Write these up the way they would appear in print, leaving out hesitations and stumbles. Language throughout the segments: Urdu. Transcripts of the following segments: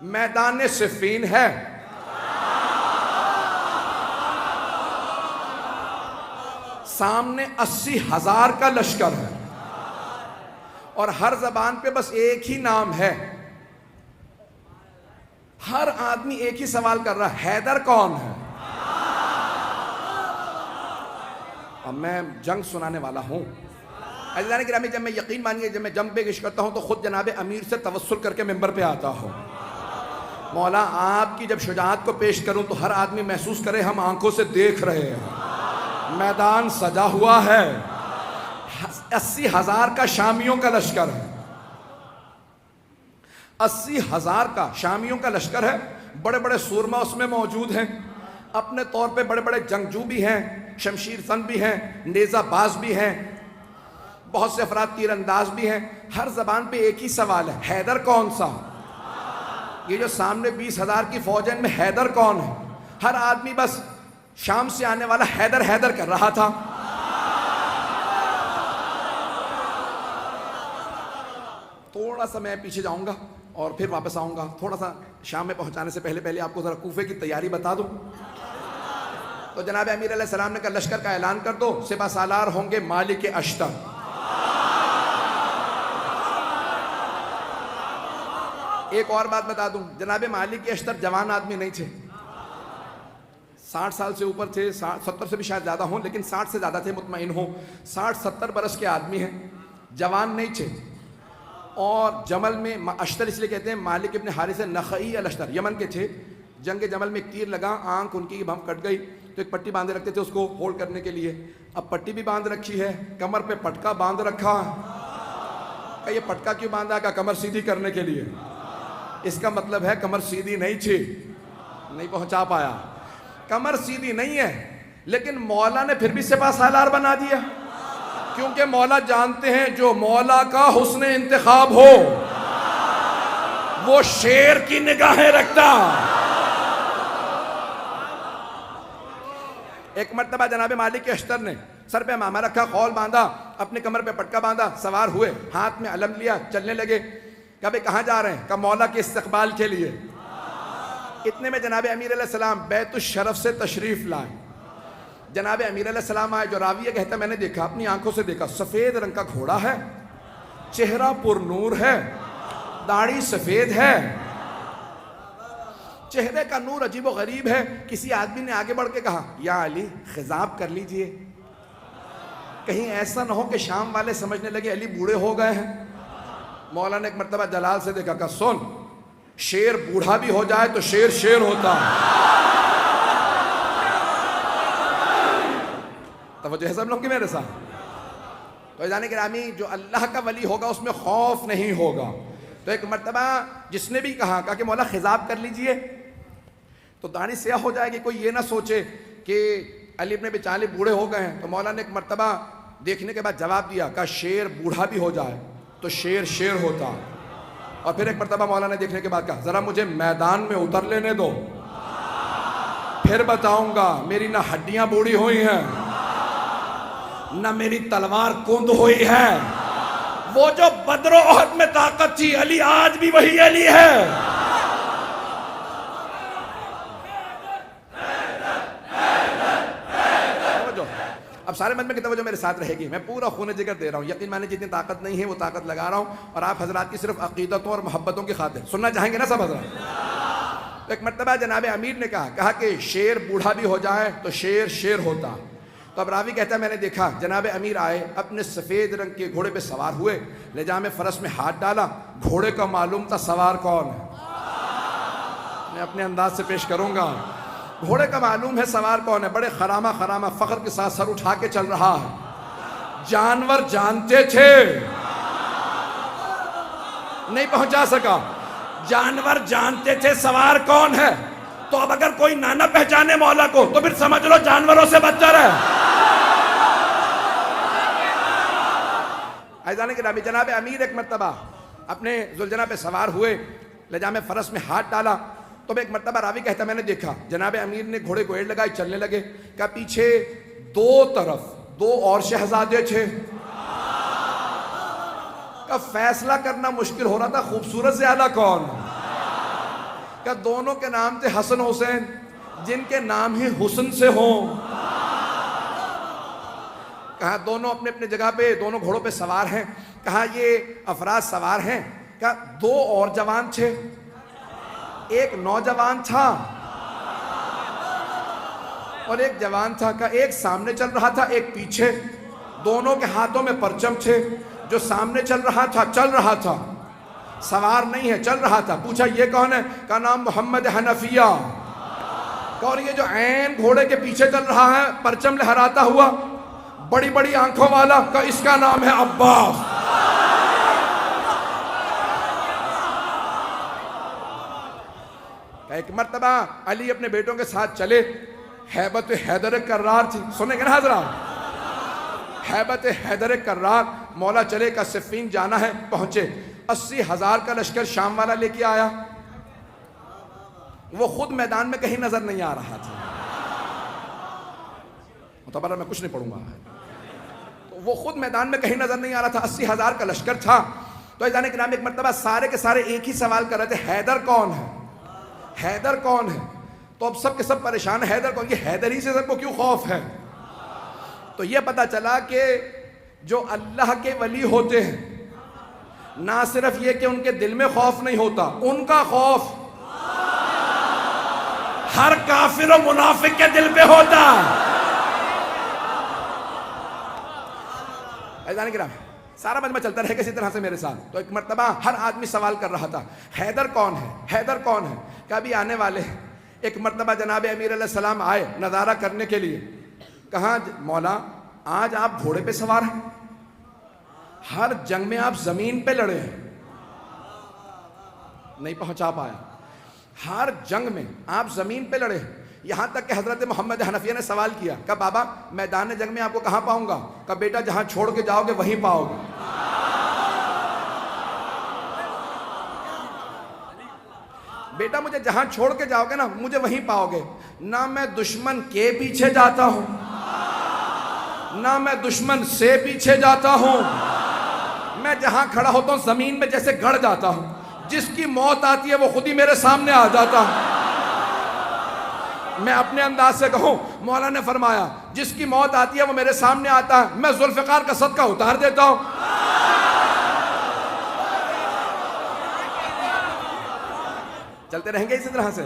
میدان صفین ہے، سامنے 80,000 کا لشکر ہے، اور ہر زبان پہ بس ایک ہی نام ہے. ہر آدمی ایک ہی سوال کر رہا ہے، حیدر کون ہے؟ اب میں جنگ سنانے والا ہوں. عزیزان گرامی، جب میں یقین مانیے جب میں جنگ پیش کرتا ہوں تو خود جناب امیر سے توسل کر کے ممبر پہ آتا ہوں. مولا آپ کی جب شجاعت کو پیش کروں تو ہر آدمی محسوس کرے ہم آنکھوں سے دیکھ رہے ہیں. میدان سجا ہوا ہے، 80,000 کا شامیوں کا لشکر ہے، 80,000 کا شامیوں کا لشکر ہے. بڑے بڑے سورما اس میں موجود ہیں، اپنے طور پہ بڑے بڑے جنگجو بھی ہیں، شمشیر زن بھی ہیں، نیزہ باز بھی ہیں، بہت سے افراد تیر انداز بھی ہیں. ہر زبان پہ ایک ہی سوال ہے، حیدر کون سا؟ یہ جو سامنے 20,000 کی فوج ہے ان میں حیدر کون ہے؟ ہر آدمی بس شام سے آنے والا حیدر حیدر کر رہا تھا. تھوڑا سا میں پیچھے جاؤں گا اور پھر واپس آؤں گا. تھوڑا سا شام میں پہنچانے سے پہلے آپ کو ذرا کوفے کی تیاری بتا دوں. تو جناب امیر علیہ السلام نے کہا لشکر کا اعلان کر دو، سپہ سالار ہوں گے مالک اشتر. ایک اور بات بتا دوں، جناب مالک اشتر جوان آدمی نہیں تھے، 60 سال سے اوپر تھے، 70 سے بھی شاید زیادہ ہوں، لیکن 60 سے زیادہ تھے مطمئن ہوں. 60-70 برس کے آدمی ہیں، جوان نہیں تھے. اور جمل میں اشتر اس لیے کہتے ہیں، مالک ابن حارث نخعی الاشتر یمن کے تھے. جنگ جمل میں ایک تیر لگا، آنکھ ان کی بم کٹ گئی تو ایک پٹی باندھے رکھتے تھے اس کو ہولڈ کرنے کے لیے. اب پٹی بھی باندھ رکھی ہے، کمر پہ پٹکا باندھ رکھا. کہ یہ پٹکا کیوں باندھا؟ کہ کمر سیدھی کرنے کے لیے. اس کا مطلب ہے کمر سیدھی نہیں تھی. نہیں پہنچا پایا. کمر سیدھی نہیں ہے، لیکن مولا نے پھر بھی سپہ سالار بنا دیا، کیونکہ مولا جانتے ہیں جو مولا کا حسن انتخاب ہو وہ شیر کی نگاہیں رکھتا. ایک مرتبہ جناب مالک اشتر نے سر پہ امامہ رکھا، خول باندھا، اپنے کمر پہ پٹکا باندھا، سوار ہوئے، ہاتھ میں علم لیا، چلنے لگے. کہا بھئی کہاں جا رہے ہیں؟ کہا مولا کے استقبال کے لیے. اتنے میں جناب امیر علیہ السلام بیت الشرف سے تشریف لائے. جناب امیر علیہ السلام آئے. جو راوی کہتا ہے میں نے دیکھا، اپنی آنکھوں سے دیکھا، سفید رنگ کا گھوڑا ہے، چہرہ پر نور ہے، داڑھی سفید ہے، چہرے کا نور عجیب و غریب ہے. کسی آدمی نے آگے بڑھ کے کہا یا علی خضاب کر لیجئے، کہیں ایسا نہ ہو کہ شام والے سمجھنے لگے علی بوڑھے ہو گئے ہیں. مولا نے ایک مرتبہ جلال سے دیکھا، کہا سن، شیر بوڑھا بھی ہو جائے تو شیر شیر ہوتا ہے. توجہ ہے سب لوگ کی میرے ساتھ؟ تو جانے گرامی، جو اللہ کا ولی ہوگا اس میں خوف نہیں ہوگا. تو ایک مرتبہ جس نے بھی کہا کہ مولا خضاب کر لیجئے تو داڑھی سیاہ ہو جائے گی، کوئی یہ نہ سوچے کہ علی ابن ابی طالب بوڑھے ہو گئے ہیں. تو مولا نے ایک مرتبہ دیکھنے کے بعد جواب دیا کہ شیر بوڑھا بھی ہو جائے تو شیر شیر ہوتا. اور پھر ایک مرتبہ مولا نے دیکھنے کے بعد کہا ذرا مجھے میدان میں اتر لینے دو، پھر بتاؤں گا. میری نہ ہڈیاں بوڑھی ہوئی ہیں نہ میری تلوار کند ہوئی ہے. وہ جو بدر و احد میں طاقت تھی، علی آج بھی وہی علی ہے. اب سارے مجمع کی توجہ میرے ساتھ رہے گی. میں پورا خون جگر دے رہا ہوں، یقین مانے جتنی طاقت نہیں ہے وہ طاقت لگا رہا ہوں، اور آپ حضرات کی صرف عقیدتوں اور محبتوں کی خاطر سننا چاہیں گے نا سب حضرات. ایک مرتبہ جناب امیر نے کہا کہ شیر بوڑھا بھی ہو جائے تو شیر شیر ہوتا. تو اب راوی کہتا ہے میں نے دیکھا جناب امیر آئے، اپنے سفید رنگ کے گھوڑے پہ سوار ہوئے، لجام فرس میں ہاتھ ڈالا. گھوڑے کا معلوم تھا سوار کون ہے، میں اپنے انداز سے پیش کروں گا. گھوڑے کا معلوم ہے سوار کون ہے. بڑے خرامہ فخر کے ساتھ سر اٹھا کے چل رہا ہے. جانور جانتے تھے، نہیں پہنچا سکا. جانور جانتے تھے سوار کون ہے. تو اب اگر کوئی نہ پہچانے مولا کو تو پھر سمجھ لو جانوروں سے بدتر ہے. عزیزان گرامی، جناب امیر ایک مرتبہ اپنے ذوالجناح پہ سوار ہوئے، لجام فرس میں ہاتھ ڈالا. تو ایک مرتبہ راوی کہتا میں نے دیکھا جناب امیر نے گھوڑے کو ایڑ لگائی، چلنے لگے. کہ پیچھے دو طرف دو اور شہزادے تھے. کا فیصلہ کرنا مشکل ہو رہا تھا خوبصورت سے اعلیٰ کون. کہ دونوں کے نام تھے حسن حسین، جن کے نام ہی حسن سے ہوں۔ کہا دونوں اپنے اپنے جگہ پہ، دونوں گھوڑوں پہ سوار ہیں۔ کہا یہ افراد سوار ہیں، کہا دو اور جوان تھے، ایک نوجوان تھا اور ایک جوان تھا۔ کہا ایک سامنے چل رہا تھا، ایک پیچھے، دونوں کے ہاتھوں میں پرچم تھے۔ جو سامنے چل رہا تھا سوار نہیں ہے، چل رہا تھا۔ پوچھا یہ کون ہے؟ کہا نام محمد حنفیہ۔ اور یہ جو عین گھوڑے کے پیچھے چل رہا ہے پرچم لہراتا ہوا، بڑی بڑی آنکھوں والا، کہ اس کا نام ہے عباس۔ ایک مرتبہ علی اپنے بیٹوں کے ساتھ چلے، ہیبت حیدر کرار تھی، سنیں گے نا حضرات؟ ہیبت حیدر کرار، مولا چلے کا صفین جانا ہے، پہنچے۔ 80,000 کا لشکر شام والا لے کے آیا، وہ خود میدان میں کہیں نظر نہیں آ رہا تھا۔ متبرہ میں کچھ نہیں پڑھوں گا، وہ خود میدان میں کہیں نظر نہیں آ رہا تھا۔ 80,000 کا لشکر تھا۔ تو عزیزان کرام ایک مرتبہ سارے کے سارے ایک ہی سوال کر رہے تھے، حیدر کون ہے؟ حیدر کون ہے؟ تو اب سب کے سب پریشان، حیدر کون؟ یہ حیدر ہی سے سب کو کیوں خوف ہے؟ تو یہ پتا چلا کہ جو اللہ کے ولی ہوتے ہیں، نہ صرف یہ کہ ان کے دل میں خوف نہیں ہوتا، ان کا خوف ہر کافر و منافق کے دل پہ ہوتا ہے۔ عزیزان کرام سارا مجمع چلتا رہے کسی طرح سے میرے ساتھ۔ تو ایک مرتبہ ہر آدمی سوال کر رہا تھا، حیدر کون ہے؟ حیدر کون ہے؟ کہ ابھی آنے والے ہیں۔ ایک مرتبہ جناب امیر علیہ السلام آئے نظارہ کرنے کے لیے۔ کہا مولا آج آپ گھوڑے پہ سوار ہیں، ہر جنگ میں آپ زمین پہ لڑے ہیں، نہیں پہنچا پایا۔ ہر جنگ میں آپ زمین پہ لڑے ہیں، یہاں تک کہ حضرت محمد حنفیہ نے سوال کیا کہ بابا میدان جنگ میں آپ کو کہاں پاؤں گا؟ کہ بیٹا جہاں چھوڑ کے جاؤ گے وہیں پاؤ گے۔ بیٹا مجھے جہاں چھوڑ کے جاؤ گے نا مجھے وہیں پاؤ گے۔ نہ میں دشمن کے پیچھے جاتا ہوں، نہ میں دشمن سے پیچھے جاتا ہوں، میں جہاں کھڑا ہوتا ہوں زمین میں جیسے گڑ جاتا ہوں، جس کی موت آتی ہے وہ خود ہی میرے سامنے آ جاتا ہے۔ میں اپنے انداز سے کہوں، مولا نے فرمایا جس کی موت آتی ہے وہ میرے سامنے آتا ہے، میں ذوالفقار کا صدقہ اتار دیتا ہوں۔ چلتے رہیں گے اسی طرح سے۔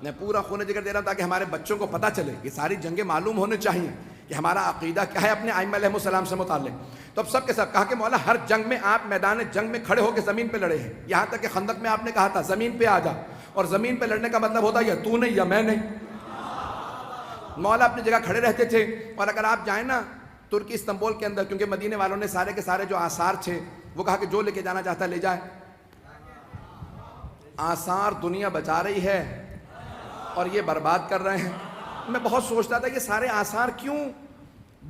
میں پورا خون جگر دے رہا ہوں تاکہ ہمارے بچوں کو پتہ چلے، یہ ساری جنگیں معلوم ہونے چاہیے کہ ہمارا عقیدہ کیا ہے اپنے ائمہ علیہ السلام سے متعلق۔ تو اب سب کے سب کہا کہ مولا ہر جنگ میں آپ میدان جنگ میں کھڑے ہو کے زمین پہ لڑے ہیں، یہاں تک کہ خندق میں آپ نے کہا تھا زمین پہ آ جا، اور زمین پہ لڑنے کا مطلب ہوتا ہے یا تو نہیں یا میں نہیں۔ مولا اپنی جگہ کھڑے رہتے تھے، اور اگر آپ جائیں نا ترکی استنبول کے اندر، کیونکہ مدینے والوں نے سارے کے سارے جو آثار تھے وہ کہا کہ جو لے کے جانا چاہتا لے جائے۔ آثار دنیا بچا رہی ہے اور یہ برباد کر رہے ہیں۔ میں بہت سوچتا تھا کہ سارے آثار کیوں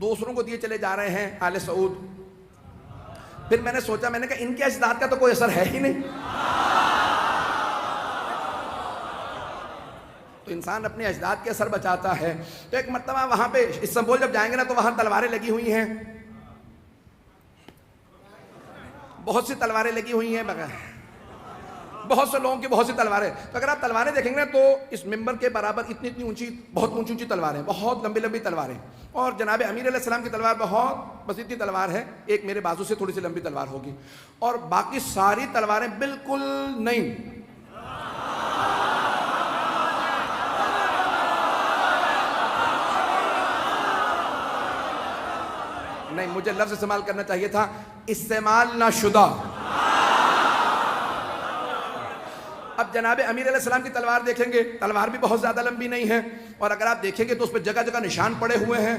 دوسروں کو دیے چلے جا رہے ہیں آل سعود۔ پھر میں نے سوچا، میں نے کہا ان کے اجداد کا تو کوئی اثر ہے ہی نہیں۔ تو انسان اپنے اجداد کے اثر بچاتا ہے۔ تو ایک مرتبہ وہاں پہ استنبول جب جائیں گے نا تو وہاں تلواریں لگی ہوئی ہیں، بہت سی تلواریں لگی ہوئی ہیں، بہت سے لوگوں کی بہت سی تلواریں۔ تو اگر آپ تلواریں دیکھیں گے نا تو اس ممبر کے برابر اتنی اونچی، بہت اونچی اونچی تلواریں، بہت لمبی لمبی تلواریں۔ اور جناب امیر علیہ السلام کی تلوار بہت بس اتنی تلوار ہے، ایک میرے بازو سے تھوڑی سی لمبی تلوار ہوگی، اور باقی ساری تلواریں بالکل نہیں۔ نہیں، مجھے لفظ استعمال کرنا چاہیے تھا استعمال نہ شدہ۔ اب جناب امیر علیہ السلام کی تلوار دیکھیں گے، تلوار بھی بہت زیادہ لمبی نہیں ہے، اور اگر آپ دیکھیں گے تو اس پہ جگہ جگہ نشان پڑے ہوئے ہیں۔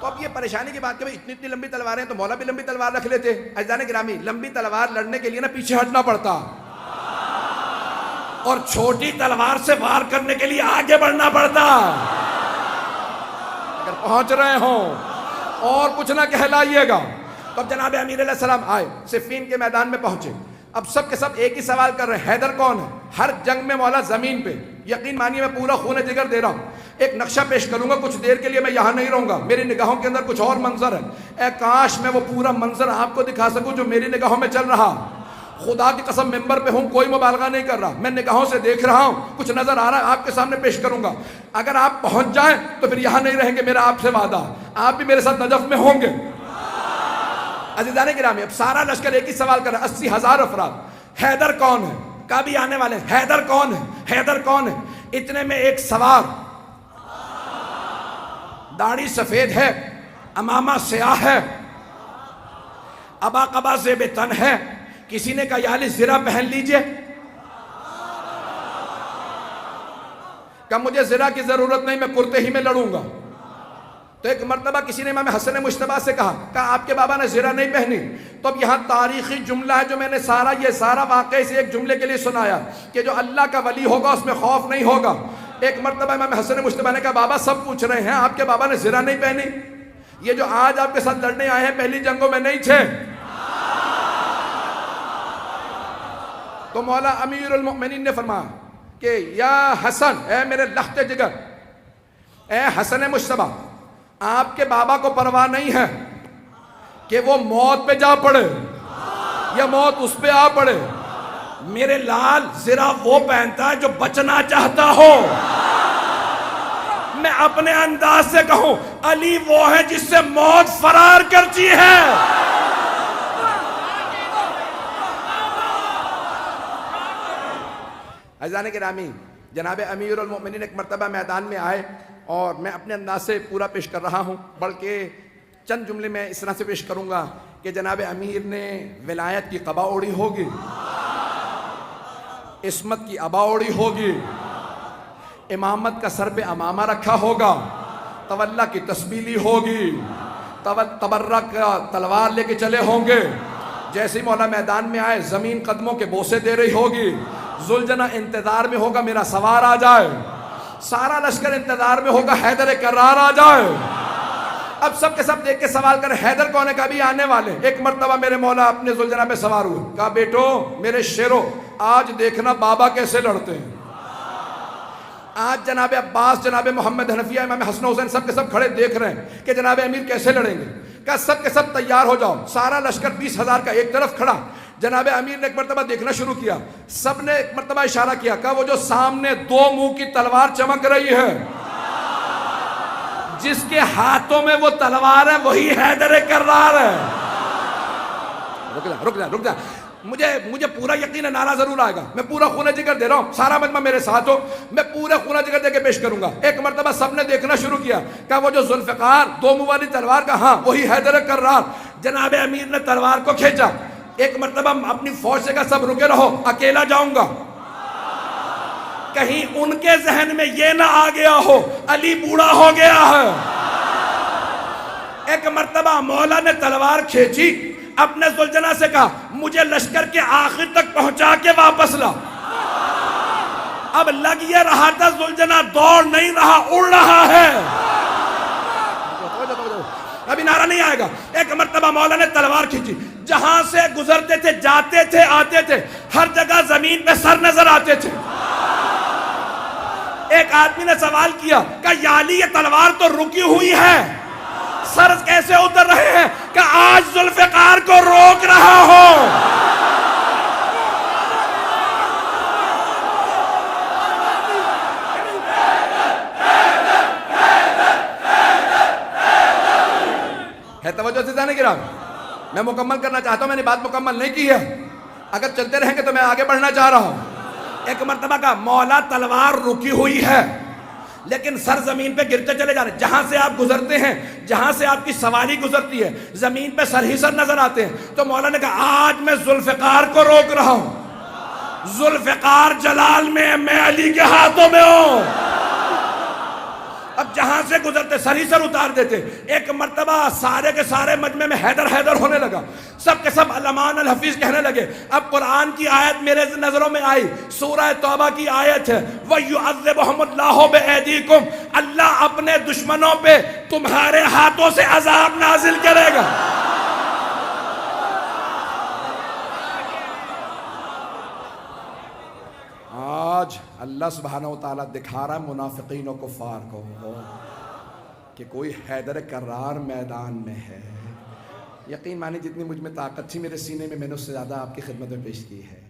تو اب یہ پریشانی کی بات کہ اتنی اتنی لمبی تلواریں، تو مولا بھی لمبی تلوار رکھ لیتے۔ عزیزان گرامی لمبی تلوار لڑنے کے لیے نا پیچھے ہٹنا پڑتا، اور چھوٹی تلوار سے وار کرنے کے لیے آگے بڑھنا پڑتا۔ اگر پہنچ رہے ہوں اور کچھ نہ کہلائیے گا۔ تو اب جناب امیر علیہ السلام آئے، صفین کے میدان میں پہنچے۔ اب سب کے سب ایک ہی سوال کر رہے ہیں، حیدر کون ہے؟ ہر جنگ میں مولا زمین پہ، یقین مانیے میں پورا خون جگر دے رہا ہوں۔ ایک نقشہ پیش کروں گا، کچھ دیر کے لیے میں یہاں نہیں رہوں گا، میری نگاہوں کے اندر کچھ اور منظر ہے۔ اے کاش میں وہ پورا منظر آپ کو دکھا سکوں جو میری نگاہوں میں چل رہا۔ خدا کی قسم ممبر پہ ہوں، کوئی مبالغہ نہیں کر رہا، میں نگاہوں سے دیکھ رہا ہوں، کچھ نظر آ رہا ہے، آپ کے سامنے پیش کروں گا۔ اگر آپ پہنچ جائیں تو پھر یہاں نہیں رہیں گے، میرا آپ سے وعدہ، آپ بھی میرے ساتھ نجف میں ہوں گے۔ عزیزان گرامی، اب سارا لشکر ایک ہی سوال کر رہا ہے، 80,000 افراد، حیدر کون ہے؟ کبھی آنے والے، حیدر کون ہے؟ حیدر کون ہے؟ اتنے میں ایک سوار، داڑھی سفید ہے، امامہ سیاہ ہے، ابا قبا زیب تن ہے، کسی نے کہا یا علی زرہ پہن لیجئے، کہ مجھے زرہ کی ضرورت نہیں، میں کرتے ہی میں لڑوں گا۔ تو ایک مرتبہ کسی نے امام حسن مجتبیٰ سے کہا آپ کے بابا نے زرہ نہیں پہنی، تو اب یہاں تاریخی جملہ ہے جو میں نے یہ سارا واقعہ سے ایک جملے کے لیے سنایا کہ جو اللہ کا ولی ہوگا اس میں خوف نہیں ہوگا۔ ایک مرتبہ امام حسن مجتبیٰ نے کہا بابا سب پوچھ رہے ہیں آپ کے بابا نے زرہ نہیں پہنی، یہ جو آج آپ کے ساتھ لڑنے آئے ہیں پہلی جنگوں میں نہیں تھے۔ تو مولا امیر المؤمنین نے فرمایا کہ یا حسن، اے میرے لخت جگر، اے حسن مجتبیٰ، آپ کے بابا کو پرواہ نہیں ہے کہ وہ موت پہ جا پڑے یا موت اس پہ آ پڑے، میرے لال زرہ وہ پہنتا ہے جو بچنا چاہتا ہو۔ میں اپنے انداز سے کہوں علی وہ ہے جس سے موت فرار کرتی ہے۔ عزیزان گرامی، جناب امیر المؤمنین ایک مرتبہ میدان میں آئے اور میں اپنے انداز سے پورا پیش کر رہا ہوں، بلکہ چند جملے میں اس طرح سے پیش کروں گا کہ جناب امیر نے ولایت کی قبا اوڑی ہوگی، عصمت کی عبا اوڑی ہوگی، امامت کا سر پہ امامہ رکھا ہوگا، تولا کی تسبیح لی ہوگی، تبرک کا تلوار لے کے چلے ہوں گے، جیسے ہی مولا میدان میں آئے زمین قدموں کے بوسے دے رہی ہوگی، ذوالجناح انتظار میں ہوگا میرا سوار آ جائے، سارا لشکر انتظار میں ہوگا حیدر کرار آ جائے۔ اب سب کے سب دیکھ کے سوال کر حیدر کون ہے؟ کبھی آنے والے۔ ایک مرتبہ میرے مولا اپنے ذوالجناح پہ سوار ہوئے، کہا بیٹو میرے شیرو آج دیکھنا بابا کیسے لڑتے ہیں۔ آج جناب عباس، جناب محمد حنفیہ، امام حسن حسین سب کے سب کھڑے دیکھ رہے ہیں کہ جناب امیر کیسے لڑیں گے۔ کہا سب کے سب تیار ہو جاؤ، سارا لشکر 20,000 کا ایک طرف کھڑا۔ جناب امیر نے ایک مرتبہ دیکھنا شروع کیا، سب نے ایک مرتبہ اشارہ کیا، کہا وہ جو سامنے دو منہ کی تلوار چمک رہی ہے، جس کے ہاتھوں میں وہ تلوار ہے وہی حیدر کرار ہے۔ رک جا، مجھے پورا یقین ہے نعرہ ضرور آئے گا، میں پورا خونہ جگر دے رہا ہوں، سارا مجمع میرے ساتھ ہو، میں پورا خونہ جگر دے کے پیش کروں گا۔ ایک مرتبہ سب نے دیکھنا شروع کیا، کہا وہ جو ذوالفقار دو منہ والی تلوار کا، ہاں وہی حیدر کرار۔ جناب امیر نے تلوار کو کھینچا، ایک مرتبہ اپنی فوج سے کہا سب رکے رہو، اکیلا جاؤں گا، کہیں ان کے ذہن میں یہ نہ آ گیا ہو علی بوڑھا ہو گیا ہے۔ ایک مرتبہ مولا نے تلوار کھینچی، اپنے ذوالجناح سے کہا مجھے لشکر کے آخر تک پہنچا کے واپس لا۔ اب لگ یہ رہا تھا ذوالجناح دوڑ نہیں رہا، اڑ رہا ہے۔ ابھی نعرہ نہیں آئے گا۔ ایک مرتبہ مولا نے تلوار کھینچی، جہاں سے گزرتے تھے، جاتے تھے، آتے تھے، ہر جگہ زمین پہ سر نظر آتے تھے۔ ایک آدمی نے سوال کیا کہ یا علی یہ تلوار تو رکی ہوئی ہے، سر کیسے اتر رہے ہیں؟ کہ آج ذوالفقار کو روک رہا ہو۔ ہے توجہ سے جانے گرام، میں مکمل کرنا چاہتا ہوں، میں نے بات مکمل نہیں کی ہے، اگر چلتے رہیں گے تو میں آگے بڑھنا چاہ رہا ہوں۔ ایک مرتبہ کا مولا تلوار رکی ہوئی ہے لیکن سر زمین پہ گرتے چلے جا رہے ہیں، جہاں سے آپ گزرتے ہیں، جہاں سے آپ کی سواری گزرتی ہے، زمین پہ سر ہی سر نظر آتے ہیں۔ تو مولا نے کہا آج میں ذوالفقار کو روک رہا ہوں، ذوالفقار جلال میں علی کے ہاتھوں میں ہوں۔ اب جہاں سے گزرتے سر ہی سر اتار دیتے۔ ایک مرتبہ سارے کے سارے مجمع میں حیدر حیدر ہونے لگا، سب کے سب علمان الحفیظ کہنے لگے۔ اب قرآن کی آیت میرے نظروں میں آئی، سورہ توبہ کی آیت ہے، وَيُعَذِّبُهُمُ اللَّهُ بِأَيْدِيكُمْ، اللہ اپنے دشمنوں پہ تمہارے ہاتھوں سے عذاب نازل کرے گا۔ آج اللہ سبحانہ وتعالیٰ دکھا رہا ہے منافقین و کفار کو کہ کوئی حیدر کرار میدان میں ہے، یقین مانی جتنی مجھ میں طاقت تھی میرے سینے میں، میں نے اس سے زیادہ آپ کی خدمت میں پیش کی ہے۔